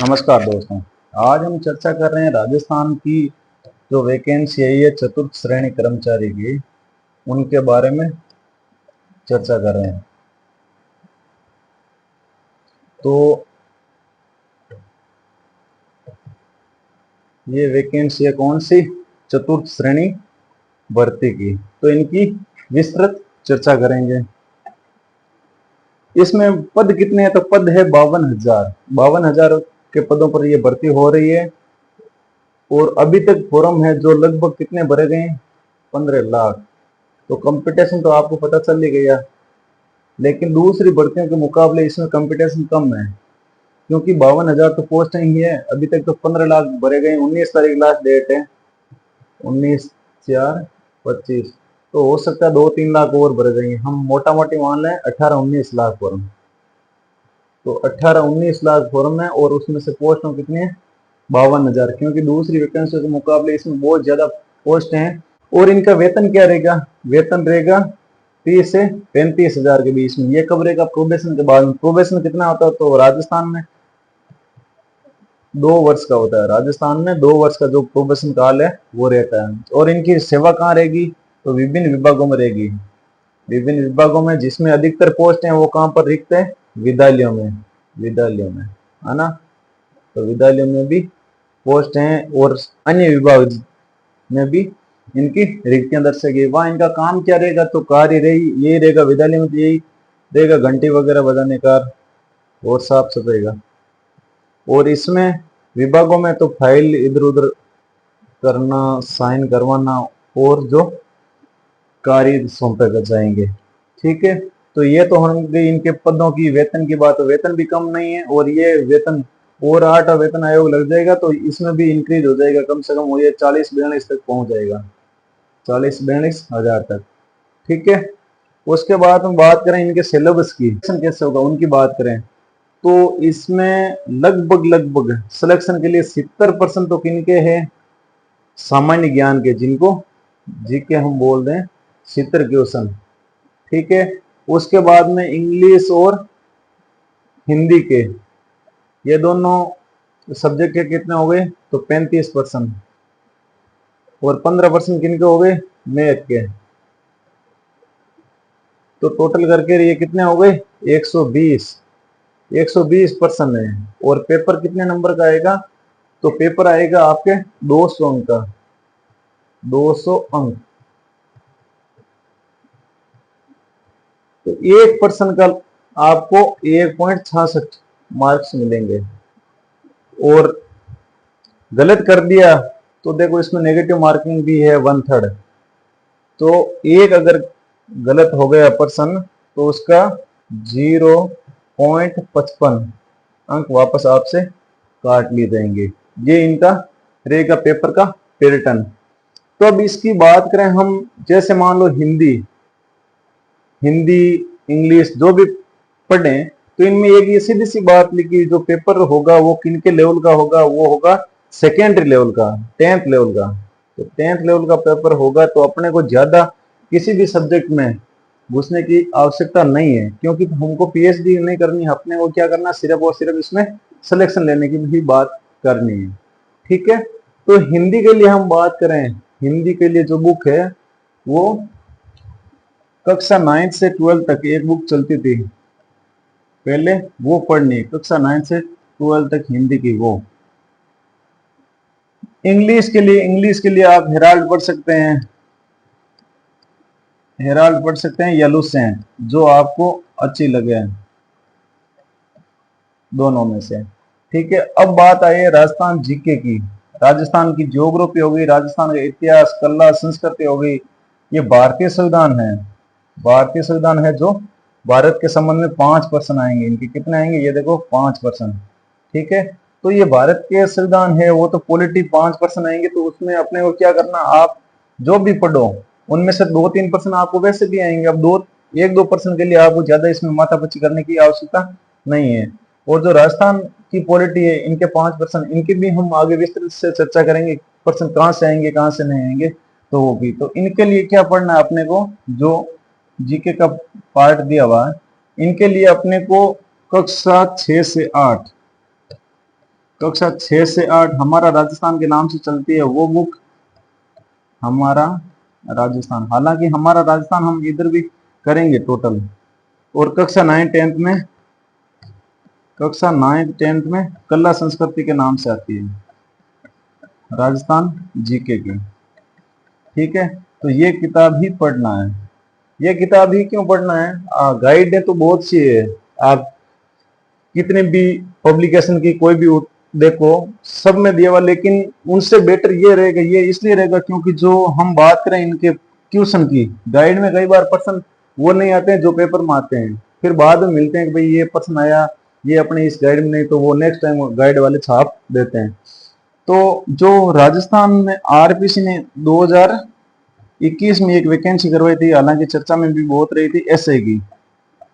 नमस्कार दोस्तों। आज हम चर्चा कर रहे हैं राजस्थान की जो वैकेंसी आई है चतुर्थ श्रेणी कर्मचारी की, उनके बारे में चर्चा कर रहे हैं। तो ये वैकेंसी है कौन सी? चतुर्थ श्रेणी भर्ती की। तो इनकी विस्तृत चर्चा करेंगे। इसमें पद कितने हैं? तो पद है 52,000। 52,000 के पदों पर यह भर्ती हो रही है। और अभी तक फॉर्म है जो लगभग कितने भरे गए हैं? 15 लाख। तो कंपटीशन तो आपको पता चल ही गया, लेकिन दूसरी भर्तियों के मुकाबले इसमें कंपटीशन कम है, क्योंकि 52,000 तो पोस्ट ही है। अभी तक तो 15 लाख भरे गए। 19 तारीख लास्ट डेट है, 19/4/25। तो हो सकता है 2-3 लाख और भरे जाएंगे। हम मोटा मोटी मान लें 18-19 लाख फॉर्म। तो 18-19 लाख फॉर्म है और उसमें से पोस्ट कितनी है? 52,000। क्योंकि दूसरी वैकेंसी के मुकाबले इसमें बहुत ज्यादा पोस्ट हैं। और इनका वेतन क्या रहेगा? वेतन रहेगा 30 से 35,000 के बीच में। ये कब रहेगा? प्रोबेशन के बाद। प्रोबेशन कितना होता है? तो राजस्थान में 2 वर्ष का होता है। राजस्थान में 2 वर्ष का जो प्रोबेशन काल है वो रहता है। और इनकी सेवा कहाँ रहेगी? तो विभिन्न विभागों में रहेगी। विभिन्न विभागों में, जिसमें अधिकतर पोस्ट हैं वो कहाँ पर रिक्त है? विद्यालयों में। विद्यालयों में, है ना? तो विद्यालयों में भी पोस्ट हैं और अन्य विभाग में भी इनकी रिक्तियां दर्शाई। वहां इनका काम क्या रहेगा? तो कार्य रही ये रहेगा विद्यालय में, तो यही रहेगा घंटी वगैरह बजाने का और साफ सफाई का। और इसमें विभागों में तो फाइल इधर उधर करना, साइन करवाना और जो कार्य सौंपे कर जाएंगे। ठीक है। तो ये तो हम गई इनके पदों की। वेतन की बात, वेतन भी कम नहीं है। और ये वेतन और 8 वेतन आयोग लग जाएगा तो इसमें भी इंक्रीज हो जाएगा। कम से कम वो ये 40-42 तक पहुंच जाएगा, 40-42 हजार तक। ठीक है। उसके बाद हम बात करें इनके सिलेबस की, कैसे होगा उनकी बात करें तो इसमें लगभग लगभग सिलेक्शन के लिए 70% तो किनके हैं? सामान्य ज्ञान के, जिनको जीके हम बोल दें, 70 क्वेश्चन। ठीक है। उसके बाद में इंग्लिश और हिंदी के, ये दोनों सब्जेक्ट के कितने हो गए? तो 35%। और 15% किनके हो गए? मैथ के। तो टोटल करके ये कितने हो गए? 120। 120% है। और पेपर कितने नंबर का आएगा? तो पेपर आएगा आपके 200 अंक का। 200 अंक। तो 1% का आपको 1.66 मार्क्स मिलेंगे। और गलत कर दिया तो देखो इसमें नेगेटिव मार्किंग भी है 1/3। तो एक अगर गलत हो गया पर्सन तो उसका 0.55 अंक वापस आपसे काट लिए जाएंगे। ये इनका रहेगा पेपर का पैटर्न। तो अब इसकी बात करें हम, जैसे मान लो हिंदी, इंग्लिश जो भी पढ़े, तो इनमें एक ये सीधी सी बात लिखी, जो पेपर होगा वो किनके लेवल का होगा? वो होगा सेकेंडरी लेवल का, 10th लेवल का। तो 10th लेवल का पेपर होगा। तो अपने को ज्यादा किसी भी सब्जेक्ट में घुसने की आवश्यकता नहीं है, क्योंकि हमको पीएचडी नहीं करनी है। अपने को क्या करना? सिर्फ और सिर्फ इसमें सिलेक्शन लेने की भी बात करनी है। ठीक है। तो हिंदी के लिए हम बात करें, हिंदी के लिए जो बुक है वो कक्षा 9 से 12 तक एक बुक चलती थी पहले, वो पढ़नी। कक्षा 9 से 12 तक हिंदी की वो। इंग्लिश के लिए आप हेराल्ड पढ़ सकते हैं, हेराल्ड पढ़ सकते हैं या लुसेंट, जो आपको अच्छी लगे दोनों में से। ठीक है। अब बात आई है राजस्थान जीके की। राजस्थान की ज्योग्राफी हो गई, राजस्थान का इतिहास, कला, संस्कृति हो गई। ये भारतीय संविधान है। भारतीय संविधान है जो भारत के संबंध में 5% आएंगे। इनके कितने आएंगे? ये देखो 5%। ठीक है। तो ये भारत के संविधान है, वो तो पॉलिटी 5% आएंगे। तो उसमें अपने को क्या करना? आप जो भी पढ़ो उनमें से 2-3% आपको वैसे भी आएंगे। अब 1-2% के लिए आपको ज्यादा इसमें माथापच्ची करने की आवश्यकता नहीं है। और जो राजस्थान की पॉलिटी है, इनके 5%, इनकी भी हम आगे विस्तृत से चर्चा करेंगे। परसेंट कहाँ से आएंगे, कहाँ से नहीं आएंगे, तो वो भी। तो इनके लिए क्या पढ़ना है अपने को? जो जीके का पार्ट दिया हुआ है, इनके लिए अपने को कक्षा 6 से 8, कक्षा 6 से 8 हमारा राजस्थान के नाम से चलती है वो बुक, हमारा राजस्थान। हालांकि हमारा राजस्थान हम इधर भी करेंगे टोटल। और कक्षा 9 10 में, कक्षा 9 10 में कला संस्कृति के नाम से आती है, राजस्थान जीके की। ठीक है, तो ये किताब ही पढ़ना है। ये किताब ही क्यों पढ़ना है? गाइड तो बहुत सी है, आप कितने भी पब्लिकेशन की कोई भी देखो, सब में दिया हुआ, लेकिन उनसे बेटर ये रहेगा, ये इसलिए रहेगा क्योंकि जो हम बात करें इनके क्वेश्चन की, गाइड में कई बार पर्सन वो नहीं आते हैं जो पेपर में आते हैं, फिर बाद में मिलते हैं कि भाई ये पर्सन आया, ये अपने इस गाइड में नहीं, तो वो नेक्स्ट टाइम गाइड वाले छाप देते हैं। तो जो राजस्थान में आरपीसी ने 2021 में एक वैकेंसी करवाई थी, हालांकि चर्चा में भी बहुत रही थी, एसए की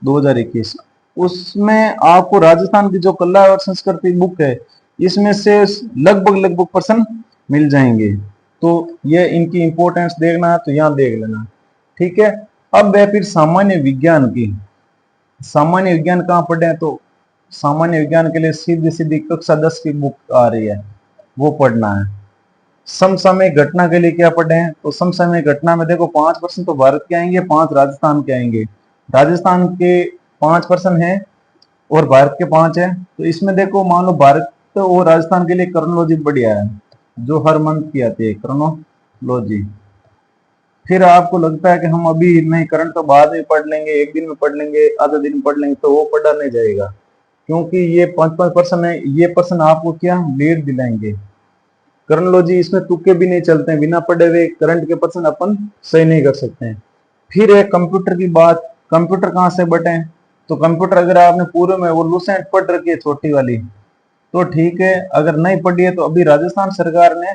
2021, उसमें आपको राजस्थान की जो कला और संस्कृति बुक है, इसमें से लगभग पर्सन मिल जाएंगे। तो ये इनकी इंपॉर्टेंस देखना है तो यहाँ देख लेना। ठीक है, अब है फिर सामान्य विज्ञान की। सामान्य विज्ञान कहाँ पढ़े हैं? तो सामान्य विज्ञान के लिए सीधी सीधी कक्षा 10 की बुक आ रही है, वो पढ़ना है। समसामयिक घटना के लिए क्या पढ़े हैं? तो समसामयिक घटना में देखो 5% तो भारत के आएंगे, 5 राजस्थान के आएंगे। राजस्थान के 5% है और भारत के 5 है। तो इसमें देखो मान लो भारत और राजस्थान के लिए क्रोनोलॉजी बढ़िया है, जो हर मंथ की आती है क्रोनोलॉजी। फिर आपको लगता है कि हम अभी नहीं, करंट तो बाद में पढ़ लेंगे, एक दिन में पढ़ लेंगे, आधा दिन में पढ़ लेंगे, तो वो पढ़ा नहीं जाएगा, क्योंकि ये 5% है। ये पर्सन आपको क्या लीड दिलाएंगे। क्रोनोलॉजी इसमें तुक्के भी नहीं चलते हैं, बिना पढ़े हुए करंट के पर्सन अपन सही नहीं कर सकते हैं। फिर है कंप्यूटर की बात। कंप्यूटर कहाँ से बटे? तो कंप्यूटर अगर आपने पूरे में वो लुसेंट पढ़ रखी है छोटी वाली तो ठीक है, अगर नहीं पढ़ी है तो अभी राजस्थान सरकार ने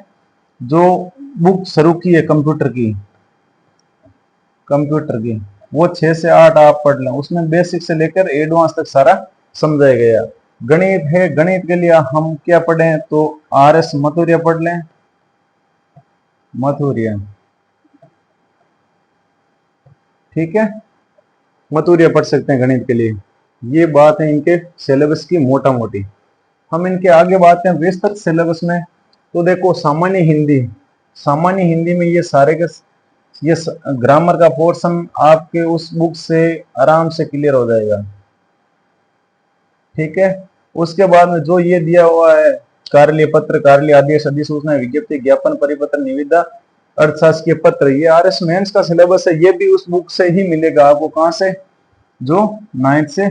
जो बुक शुरू की है कंप्यूटर की, वो 6 से 8 आप पढ़ लें। उसमें बेसिक से लेकर एडवांस तक सारा समझाया गया। गणित है, गणित के लिए हम क्या पढ़ें? तो RS मथुरिया पढ़ लें, मथुरिया। ठीक है, मथुरिया पढ़ सकते हैं गणित के लिए। ये बात है इनके सिलेबस की मोटा मोटी। हम इनके आगे बात हैं विस्तृत सिलेबस में। तो देखो सामान्य हिंदी, सामान्य हिंदी में ये सारे के ये ग्रामर का पोर्शन आपके उस बुक से आराम से क्लियर हो जाएगा। ठीक है, उसके बाद में जो ये दिया हुआ है कार्यालय पत्र, कार्यालय आदेश, अधिसूचना, विज्ञप्ति, ज्ञापन, परिपत्र, निविदा, अर्थशास्त्रीय पत्र, ये RS मेंस का सिलेबस है। ये भी उस बुक से ही मिलेगा आपको। कहां से? जो 9th से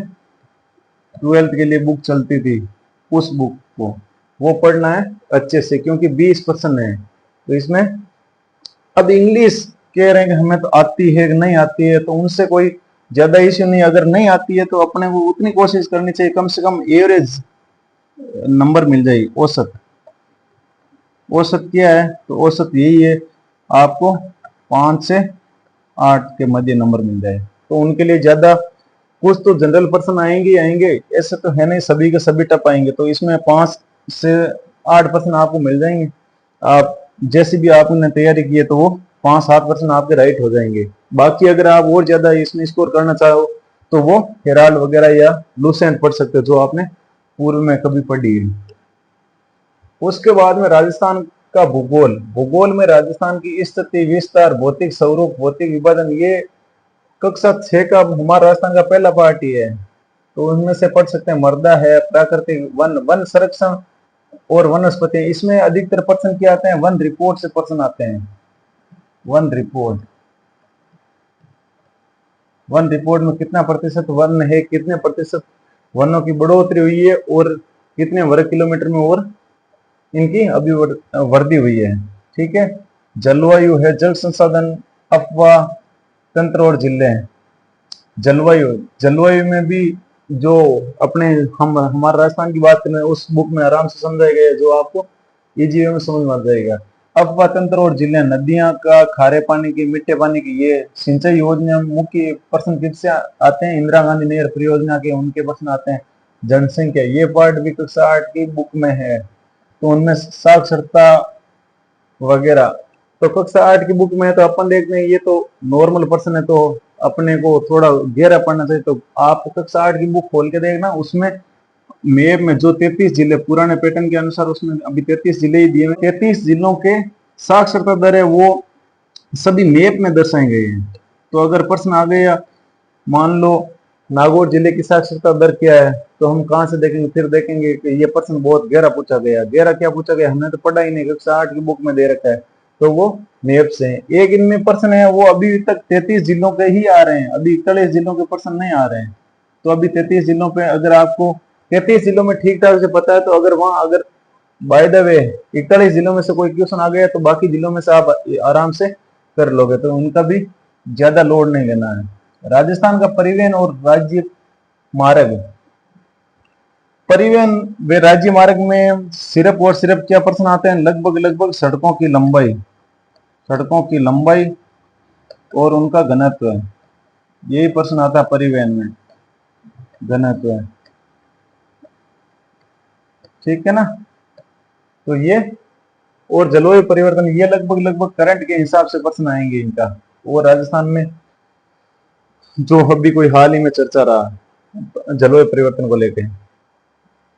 12th के लिए बुक चलती थी, उस बुक को वो पढ़ना है अच्छे से, क्योंकि 20% है। तो इसमें अब इंग्लिश कह रहे हैं कि हमें तो आती है कि नहीं आती है, तो उनसे कोई ज्यादा इश्यू नहीं। अगर नहीं आती है तो अपने को उतनी कोशिश करनी चाहिए, कम से कम एवरेज नंबर मिल जाए। औसत, औसत क्या है? तो औसत यही है, आपको 5 से 8 के मध्य नंबर मिल जाए। तो उनके लिए ज्यादा, कुछ तो जनरल पर्सन आएंगे आएंगे, ऐसे तो है नहीं सभी के सभी टप आएंगे। तो इसमें 5 से 8% आपको मिल जाएंगे। आप जैसे भी आपने तैयारी की है तो वो 5-7% आपके राइट हो जाएंगे। बाकी अगर आप और ज्यादा इसमें स्कोर करना चाहो तो वो हेराल्ड वगैरह या लुसेंट पढ़ सकते हो, जो आपने पूर्व में कभी पढ़ी है। उसके बाद में राजस्थान का भूगोल। भूगोल में राजस्थान की स्थिति, विस्तार, भौतिक स्वरूप, भौतिक विभाजन, ये कक्षा 6 का हमारा राजस्थान का पहला पार्ट ही है। तो उनमें से पढ़ सकते हैं मृदा है, प्राकृतिक वन, वन संरक्षण और वनस्पति। इसमें अधिकतर पर्सन क्या आते हैं? वन रिपोर्ट से पर्सन आते हैं। वन रिपोर्ट, वन रिपोर्ट में कितना प्रतिशत वन है, कितने प्रतिशत वनों की बढ़ोतरी हुई है और कितने वर्ग किलोमीटर में और इनकी अभिवृद्धि हुई है। ठीक है, जलवायु है, जल संसाधन, अफवाह, तंत्र और जिले। जलवायु, जलवायु में भी जो अपने हम हमारे राजस्थान की बात करें उस बुक में आराम से समझाया गया है, जो आपको इजी वे में समझ में आ जाएगा। अफवाह, तंत्र और जिले, नदियां का, खारे पानी की, मीठे पानी की, ये सिंचाई योजना मुख्य पर्सन किससे आते हैं? इंदिरा गांधी नहर परियोजना के उनके पर्सन आते हैं। जनसंख्या, ये पार्ट भी कक्षा 8 की बुक में है। तो उनमें साक्षरता वगैरह तो कक्षा 8 की बुक में। तो अपन देखते हैं ये तो नॉर्मल पर्सन है, तो अपने को थोड़ा गहरा पढ़ना चाहिए। तो आप कक्षा 8 की बुक खोल के देखना, उसमें मैप में जो 33 जिले पुराने पैटर्न के अनुसार उसमें अभी 33 जिले ही दिए हुए, 33 जिलों के साक्षरता दर है वो सभी मैप में दर्शाए गए हैं। तो अगर प्रश्न आ गया मान लो नागौर जिले की साक्षरता दर क्या है, तो हम कहाँ से देखेंगे, फिर देखेंगे कि ये प्रश्न बहुत गहरा पूछा गया। गहरा क्या पूछा गया, हमने तो पढ़ा ही नहीं, कक्षा 8 की बुक में दे रखा है, तो वो मैप से है। एक इनमें प्रश्न है वो अभी तक 33 जिलों के ही आ रहे हैं, अभी 41 जिलों के प्रश्न नहीं आ रहे हैं। तो अभी 33 जिलों पे अगर आपको 33 जिलों में ठीक ठाक से पता है, तो अगर वहां अगर बाय द वे 41 जिलों में से कोई क्वेश्चन आ गया तो बाकी जिलों में से आप आराम से कर लोगे, तो उनका भी ज्यादा लोड नहीं लेना है। राजस्थान का परिवहन और राज्य मार्ग, परिवहन व राज्य मार्ग में सिर्फ और सिर्फ क्या प्रश्न आते हैं, लगभग लगभग सड़कों की लंबाई, सड़कों की लंबाई और उनका घनत्व, यही प्रश्न आता है परिवहन में, घनत्व। ठीक है ना। तो ये और जलवायु परिवर्तन, ये लगभग लगभग करंट के हिसाब से प्रश्न आएंगे इनका। और राजस्थान में जो अभी कोई हाल ही में चर्चा रहा जलवायु परिवर्तन को लेकर,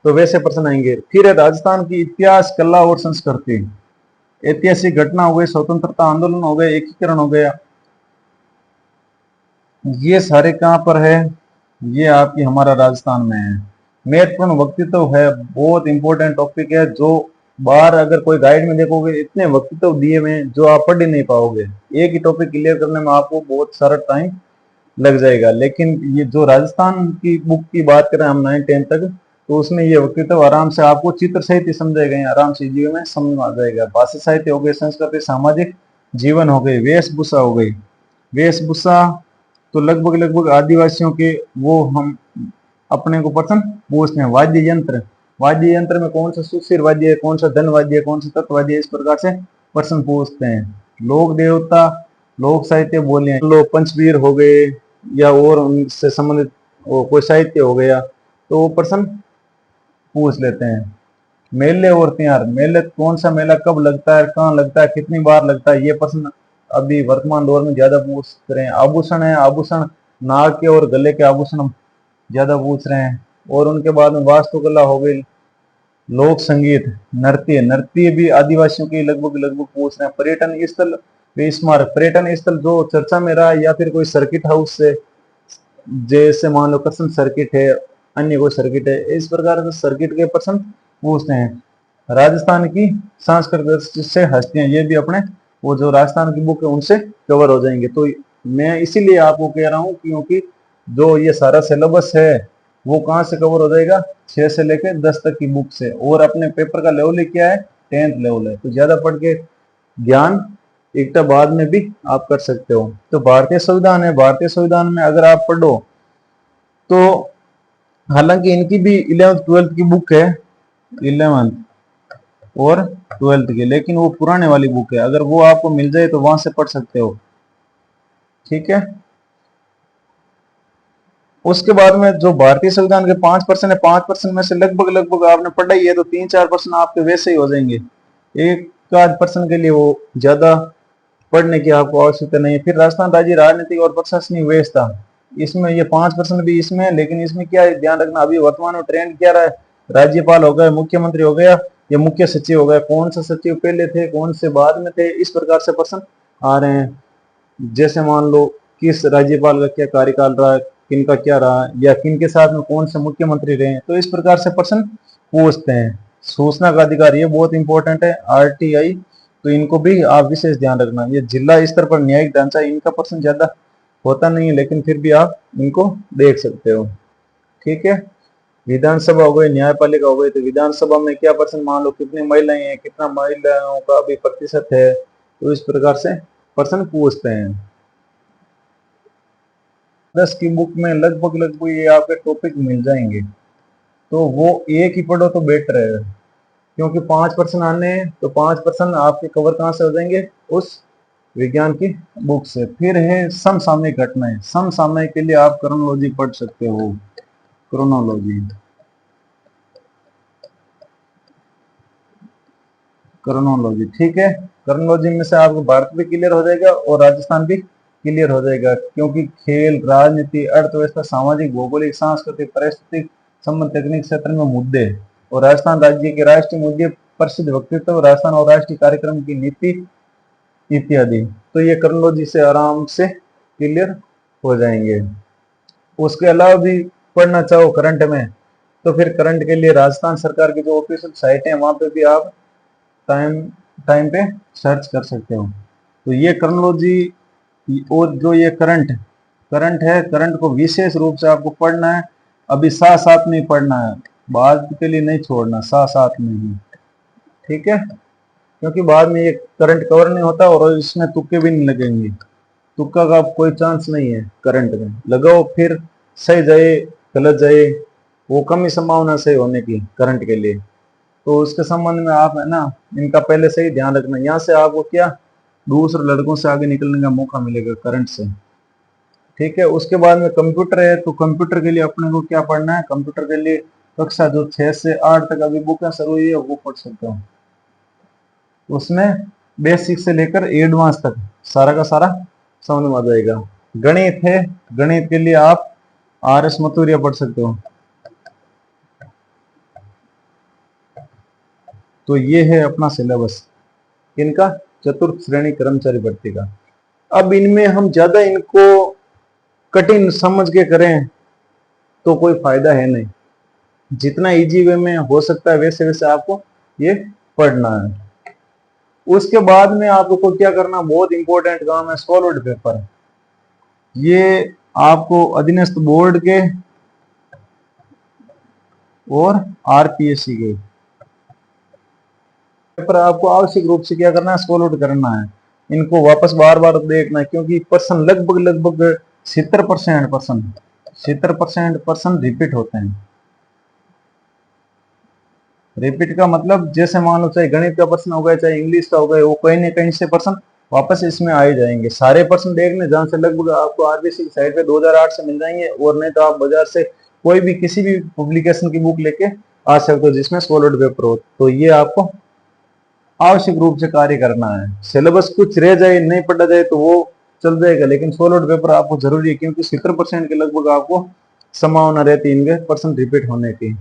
तो वैसे प्रश्न आएंगे। फिर है राजस्थान की इतिहास, कला और संस्कृति, ऐतिहासिक घटना हो गई, स्वतंत्रता आंदोलन हो गए, एकीकरण हो गया, ये सारे कहां पर है, ये आपकी हमारा राजस्थान में है। महत्वपूर्ण व्यक्तित्व है, बहुत इंपॉर्टेंट टॉपिक है, जो बाहर अगर कोई गाइड में देखोगे इतने व्यक्तित्व दिए हुए हैं जो आप पढ़ ही नहीं पाओगे। एक ही टॉपिक क्लियर करने में आपको बहुत सारा टाइम लग जाएगा। लेकिन ये जो राजस्थान की बुक की बात करें हम 9-10 तक, तो उसमें ये व्यक्तित्व आराम से आपको चित्र सहित ही समझे गए, आराम से जीवन में समझ में आ जाएगा। भाषा साहित्य हो गए, संस्कृति, सामाजिक जीवन हो गई, वेशभूषा हो गई। वेशभूषा तो लगभग लगभग आदिवासियों के वो हम अपने को प्रश्न पूछते हैं। वाद्य यंत्र, वाद्य यंत्र में कौन सा सुशिर वाद्य है, कौन सा धन वाद्य है, कौन सा तत्वाद्य है, इस प्रकार से प्रश्न पूछते हैं। लोक देवता, लोक साहित्य बोले, लोग पंचवीर हो गए या और उनसे संबंधित कोई साहित्य हो गया, तो वो प्रश्न पूछ लेते हैं। मेले और त्योहार, मेले कौन सा मेला कब लगता है, कहाँ लगता है, कितनी बार लगता है, ये प्रश्न अभी वर्तमान दौर में ज्यादा पूछ रहे हैं। आभूषण है, आभूषण नाक के और गले के आभूषण ज्यादा पूछ रहे हैं। और उनके बाद में वास्तुकला हो गई, लोक संगीत, नृत्य, नृत्य भी आदिवासियों के लगभग लगभग पूछ रहे हैं। पर्यटन स्थल व स्मारक, पर्यटन स्थल जो चर्चा में रहा या फिर कोई सर्किट हाउस से, जैसे मान लो कृष्ण सर्किट है, अन्य कोई सर्किट है, इस प्रकार से सर्किट के प्रश्न पूछते हैं। राजस्थान की सांस्कृतिक से हस्तियां, ये भी अपने वो जो राजस्थान की बुक है उनसे कवर हो जाएंगे। तो मैं इसीलिए आपको कह रहा हूँ क्योंकि जो ये सारा सिलेबस है वो कहाँ से कवर हो जाएगा, 6 से लेकर 10 तक की बुक से। और अपने पेपर का लेवल क्या है, 10th लेवल है, तो ज्यादा पढ़ के ज्ञान एक बाद में भी आप कर सकते हो। तो भारतीय संविधान है, भारतीय संविधान में अगर आप पढ़ो तो हालांकि इनकी भी 11th-12th की बुक है, 11th और 12th की, लेकिन वो पुराने वाली बुक है, अगर वो आपको मिल जाए तो वहां से पढ़ सकते हो। ठीक है। उसके बाद में जो भारतीय संविधान के 5% है, 5% में से लगभग लगभग आपने पढ़ा ही है, तो 3-4% आपके वैसे ही हो जाएंगे। एक आध पर्सन के लिए वो ज्यादा पढ़ने की आपको आवश्यकता नहीं है। फिर राजस्थान राज्य राजनीतिक और प्रशासनिक व्यवस्था, इसमें ये 5% भी इसमें है, लेकिन इसमें क्या है ध्यान रखना, अभी वर्तमान में ट्रेंड क्या रहा है, राज्यपाल हो गया, मुख्यमंत्री हो गया या मुख्य सचिव हो गया, कौन सा सचिव पहले थे कौन से बाद में थे, इस प्रकार से प्रश्न आ रहे हैं। जैसे मान लो किस राज्यपाल का क्या कार्यकाल रहा, किनका क्या रहा, या किनके साथ में कौन से मुख्यमंत्री रहे, तो इस प्रकार से प्रश्न पूछते हैं। सूचना का अधिकार ये बहुत इंपॉर्टेंट है, आरटीआई, तो इनको भी आप विशेष ध्यान रखना। ये जिला स्तर पर न्यायिक ढांचा, इनका प्रश्न ज्यादा होता नहीं है, लेकिन फिर भी आप इनको देख सकते हो। ठीक है। विधानसभा हो गई, न्यायपालिका हो गई, तो विधानसभा में क्या प्रश्न, मान लो कितनी महिलाएं हैं, कितना महिलाओं का अभी प्रतिशत है, तो इस प्रकार से प्रश्न पूछते हैं। 10 की बुक में लगभग लगभग ये आपके टॉपिक मिल जाएंगे, तो वो एक ही पढ़ो तो बेटर है, क्योंकि 5% आने हैं, तो 5% आपके कवर कहाँ से हो जाएंगे, उस विज्ञान की बुक से। फिर है समसामयिक घटनाएं, समसामयिक के लिए आप क्रोनोलॉजी पढ़ सकते हो, क्रोनोलॉजी, क्रोनोलॉजी। ठीक है। क्रोनोलॉजी में से आपको भारत भी क्लियर हो जाएगा और राजस्थान भी क्लियर हो जाएगा, क्योंकि खेल, राजनीति, अर्थव्यवस्था, सामाजिक, भौगोलिक, सांस्कृतिक, पारिस्थितिक, संबंध तकनीक क्षेत्र में मुद्दे और राजस्थान राज्य के राष्ट्रीय मुद्दे, प्रसिद्ध व्यक्तित्व, राजस्थान और राष्ट्रीय कार्यक्रम की नीति इत्यादि। तो ये क्रॉनोलॉजी से आराम से क्लियर हो जाएंगे। उसके अलावा भी पढ़ना चाहो करंट में, तो फिर करंट के लिए राजस्थान सरकार की जो ऑफिशियल साइट है वहां पे भी आप टाइम टाइम पे सर्च कर सकते हो। तो ये क्रॉनोलॉजी और जो ये करंट करंट है, करंट को विशेष रूप से आपको पढ़ना है, अभी साथ साथ में पढ़ना है, बाद के लिए नहीं छोड़ना, साथ साथ में ही, ठीक है, क्योंकि बाद में ये करंट कवर नहीं होता और इसमें तुक्के भी नहीं लगेंगे। तुक्का का कोई चांस नहीं है करंट में, लगाओ फिर सही जाए गलत जाए, वो कम ही संभावना सही होने की करंट के लिए। तो उसके संबंध में आप है ना इनका पहले से ही ध्यान रखना, यहाँ से आपको क्या दूसरे लड़कों से आगे निकलने का मौका मिलेगा करंट से, ठीक है। उसके बाद में कंप्यूटर है, तो कंप्यूटर के लिए अपने को क्या पढ़ना है, कंप्यूटर के लिए कक्षा जो 6 से 8 तक अभी बुक शुरू हुई है वो पढ़ सकते हो। उसमें बेसिक से लेकर एडवांस तक सारा का सारा समझ में आ जाएगा। गणित है, गणित के लिए आप RS मथुरिया पढ़ सकते हो। तो ये है अपना सिलेबस इनका, चतुर्थ श्रेणी कर्मचारी भर्ती का। अब इनमें हम ज्यादा इनको कठिन समझ के करें तो कोई फायदा है नहीं, जितना इजी वे में हो सकता है वैसे वैसे आपको ये पढ़ना है। उसके बाद में आपको क्या करना, बहुत इंपॉर्टेंट काम है, सॉलिड पेपर। ये आपको अधीनस्थ बोर्ड के और RPSC के पेपर आपको आवश्यक रूप से क्या करना है, सॉलिड करना है। इनको वापस बार बार देखना है, क्योंकि पर्सन लगभग 70% रिपीट होते हैं। रिपीट का मतलब जैसे मान लो चाहे गणित का प्रश्न हो गया चाहे इंग्लिश का हो गया, वो कहीं ना कहीं से पर्सन वापस इसमें आ ही जाएंगे। सारे पर्सन देखने जहां से लगभग आपको RBC की साइट पे 2008 से मिल जाएंगे, और नहीं तो आप बाजार से कोई भी किसी भी पब्लिकेशन की बुक लेके आ सकते हो जिसमें सॉलिड पेपर हो। तो ये आपको आवश्यक रूप से कार्य करना है। सिलेबस कुछ रह जाए नहीं पढ़ा जाए तो वो चल जाएगा, लेकिन सॉलिड पेपर आपको जरूरी है, क्योंकि 70% के लगभग आपको संभावना रहती है इनके पर्सन रिपीट होने की।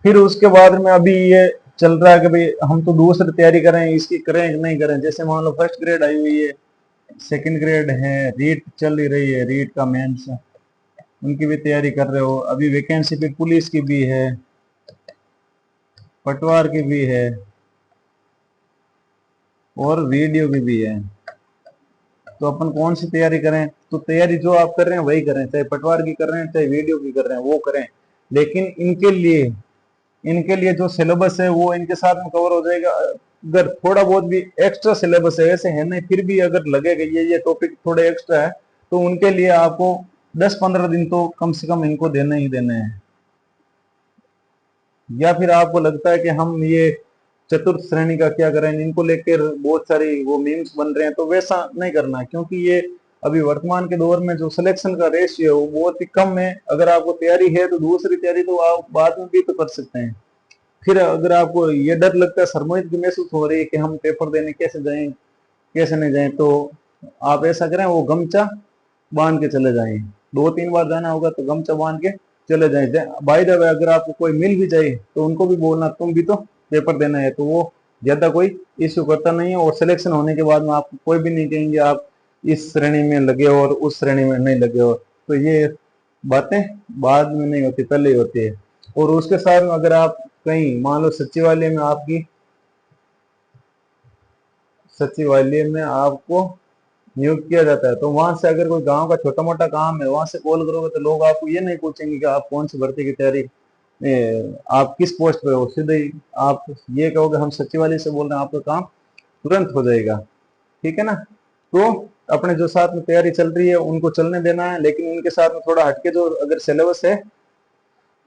फिर उसके बाद में अभी ये चल रहा है कि भाई हम तो दूसरी तैयारी करें, इसकी करें कि नहीं करें। जैसे मान लो फर्स्ट ग्रेड आई हुई है, सेकंड ग्रेड है, रीट चल ही रही है, रीट का मेंस उनकी भी तैयारी कर रहे हो। अभी वैकेंसी भी पुलिस की भी है, पटवार की भी है और वीडियो की भी है। तो अपन कौन सी तैयारी करें, तो तैयारी जो आप कर रहे हैं वही करें, चाहे पटवार की कर रहे हैं चाहे वीडियो की कर रहे हैं वो करें। लेकिन इनके लिए जो सिलेबस है वो इनके साथ में कवर हो जाएगा। अगर थोड़ा बहुत भी एक्स्ट्रा सिलेबस है, ऐसे है नहीं, फिर भी अगर लगेगा ये टॉपिक थोड़े एक्स्ट्रा है, तो उनके लिए आपको 10-15 दिन तो कम से कम इनको देने ही देने हैं। या फिर आपको लगता है कि हम ये चतुर्थ श्रेणी का क्या करें, इनको लेकर बहुत सारी वो मीम्स बन रहे हैं, तो वैसा नहीं करना है, क्योंकि ये अभी वर्तमान के दौर में जो सिलेक्शन का रेशियो है वो बहुत ही कम है। अगर आपको तैयारी है तो दूसरी तैयारी तो आप बाद में भी तो कर सकते हैं। फिर अगर आपको ये डर लगता है, शर्मिंदगी महसूस हो रही है कि हम पेपर देने कैसे जाएं कैसे नहीं जाएं, तो आप ऐसा करें, वो गमछा बांध के चले जाएं। 2-3 बार जाना होगा तो गमछा बांध के चले जाएं। बाय द वे अगर आपको कोई मिल भी जाए तो उनको भी बोलना तुम भी तो पेपर देना है, तो वो ज्यादा कोई इश्यू करता नहीं है। और सिलेक्शन होने के बाद में आपको कोई भी नहीं कहेंगे आप इस श्रेणी में लगे हो और उस श्रेणी में नहीं लगे हो। तो ये बातें बाद में नहीं होती, पहले ही होती है। और उसके साथ में अगर आप कहीं मान लो सचिवालय में आपको नियुक्त किया जाता है, तो वहां से अगर कोई गांव का छोटा मोटा काम है वहां से कॉल करोगे तो लोग आपको ये नहीं पूछेंगे कि आप कौन सी भर्ती की तैयारी, आप किस पोस्ट पे हो, सीधे ही आप ये कहोगे हम सचिवालय से बोल रहे हैं, आपका काम तुरंत हो जाएगा, ठीक है ना। तो अपने जो साथ में तैयारी चल रही है उनको चलने देना है, लेकिन उनके साथ में थोड़ा हटके जो अगर सिलेबस है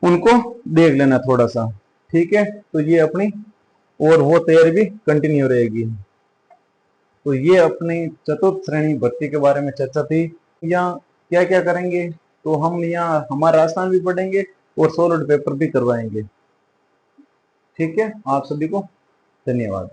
उनको देख लेना थोड़ा सा, ठीक है। तो ये अपनी और वो तैयारी भी कंटिन्यू रहेगी। तो ये अपनी चतुर्थ श्रेणी भर्ती के बारे में चर्चा थी। यहाँ क्या क्या करेंगे, तो हम यहाँ हमारा राजस्थान भी पढ़ेंगे और सॉलिड पेपर भी करवाएंगे, ठीक है। आप सभी को धन्यवाद।